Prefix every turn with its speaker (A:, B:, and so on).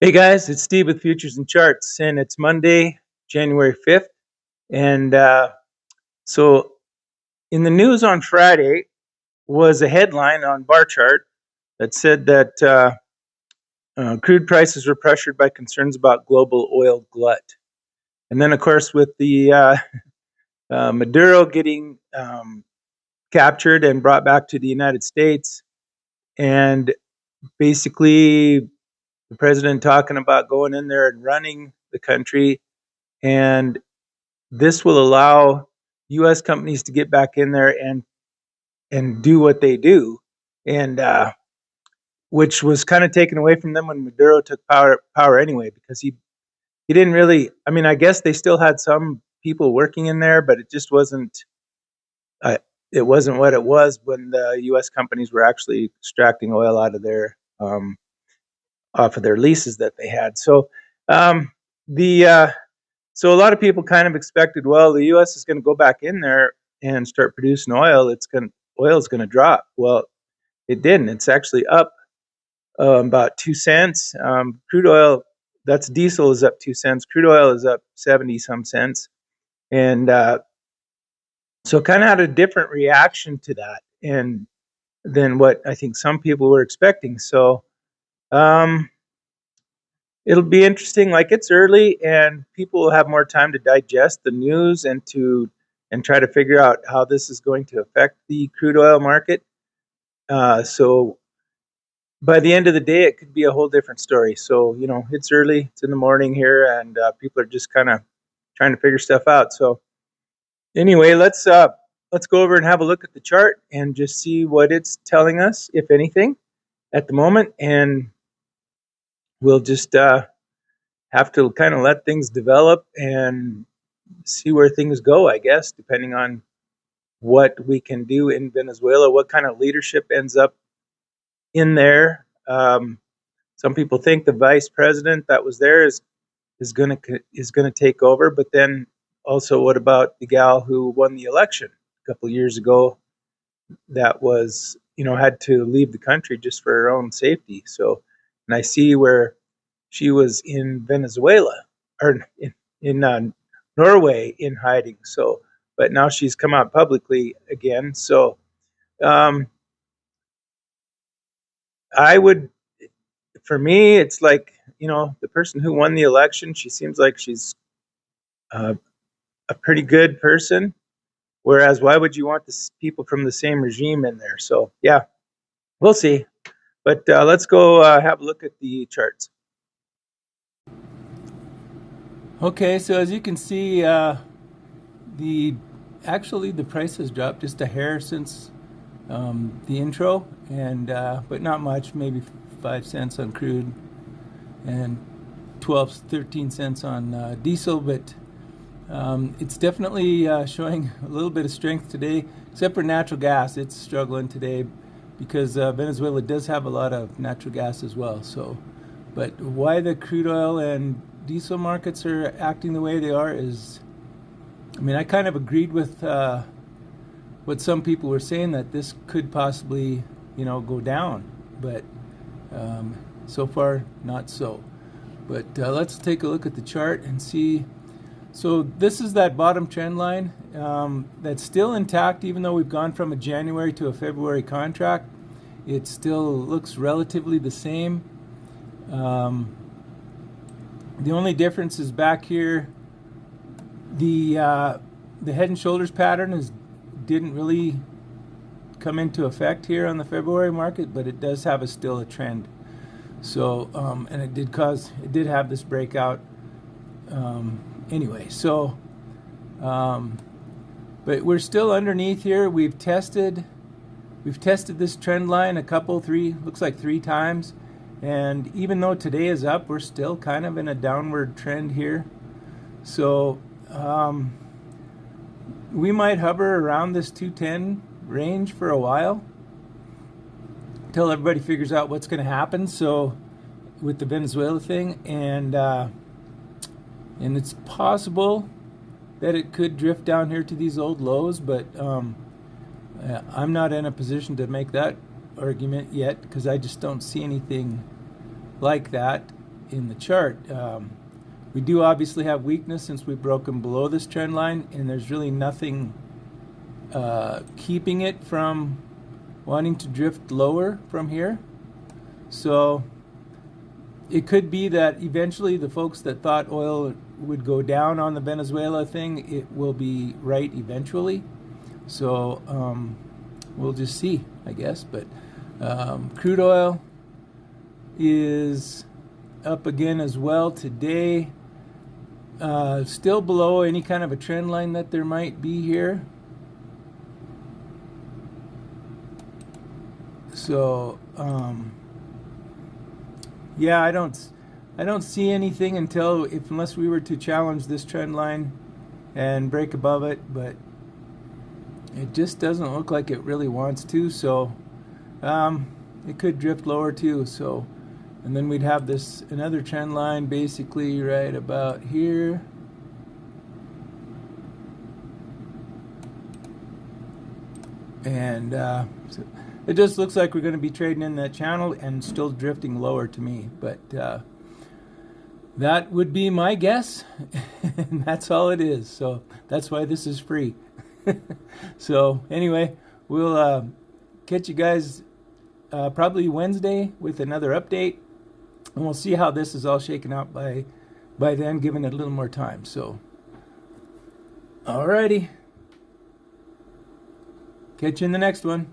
A: Hey guys, it's Steve with Futures and Charts, and it's Monday, January 5th. And so, in the news on Friday was a headline on Bar Chart that said that crude prices were pressured by concerns about global oil glut. And then, of course, with the Maduro getting captured and brought back to the United States, and basically the president talking about going in there and running the country. And this will allow U.S. companies to get back in there and do what they do, and which was kind of taken away from them when Maduro took power anyway, because he didn't really. I mean, I guess they still had some people working in there, but it just wasn't. Uh, it wasn't what it was when the U.S. companies were actually extracting oil out of their off of their leases that they had. So um, the So a lot of people kind of expected, well, the U.S. is going to go back in there and start producing oil. Oil is going to drop. Well, it didn't. It's actually up about 2 cents. Crude oil, that's diesel, is up 2 cents. Crude oil is up 70 some cents, and so kind of had a different reaction to that, and than what I think some people were expecting. So um, it'll be interesting. Like, it's early, and people will have more time to digest the news and try to figure out how this is going to affect the crude oil market. So by the end of the day, it could be a whole different story. So it's early; it's in the morning here, and people are just kind of trying to figure stuff out. So anyway, let's go over and have a look at the chart and just see what it's telling us, if anything, at the moment, and we'll just have to kind of let things develop and see where things go, I guess, depending on what we can do in Venezuela, what kind of leadership ends up in there. Some people think the vice president that was there is gonna take over, but then also, what about the gal who won the election a couple of years ago? That was, had to leave the country just for her own safety. So, and I see where she was in Venezuela, or in Norway, in hiding. So, but now she's come out publicly again. So, um, I would, for me, it's like, the person who won the election. She seems like she's uh, a pretty good person. Whereas, why would you want the people from the same regime in there? So, yeah, we'll see. But let's go have a look at the charts. Okay, so as you can see, the actually the price has dropped just a hair since the intro, and but not much, maybe 5 cents on crude and 12, 13 cents on diesel. But it's definitely showing a little bit of strength today, except for natural gas. It's struggling today because Venezuela does have a lot of natural gas as well. So, but why the crude oil and diesel markets are acting the way they are is, I mean, I kind of agreed with what some people were saying, that this could possibly, go down, but so far not so. But let's take a look at the chart and see. So this is that bottom trend line that's still intact, even though we've gone from a January to a February contract. It still looks relatively the same. The only difference is back here, the head and shoulders pattern didn't really come into effect here on the February market, but it does have still a trend. So and it did have this breakout anyway. So but we're still underneath here. We've tested this trend line looks like three times, and even though today is up, we're still kind of in a downward trend here. So we might hover around this 210 range for a while until everybody figures out what's going to happen. So with the Venezuela thing, and it's possible that it could drift down here to these old lows, but I'm not in a position to make that argument yet, because I just don't see anything like that in the chart. We do obviously have weakness since we've broken below this trend line, and there's really nothing keeping it from wanting to drift lower from here. So it could be that eventually the folks that thought oil would go down on the Venezuela thing, it will be right eventually. So we'll just see, I guess. But crude oil is up again as well today. Still below any kind of a trend line that there might be here. So yeah, I don't see anything unless we were to challenge this trend line and break above it, but it just doesn't look like it really wants to. So it could drift lower too. So, and then we'd have another trend line basically right about here. And so it just looks like we're going to be trading in that channel and still drifting lower to me. But that would be my guess. And that's all it is. So that's why this is free. So anyway, we'll catch you guys probably Wednesday with another update. And we'll see how this is all shaken out by then, giving it a little more time. So, alrighty. Catch you in the next one.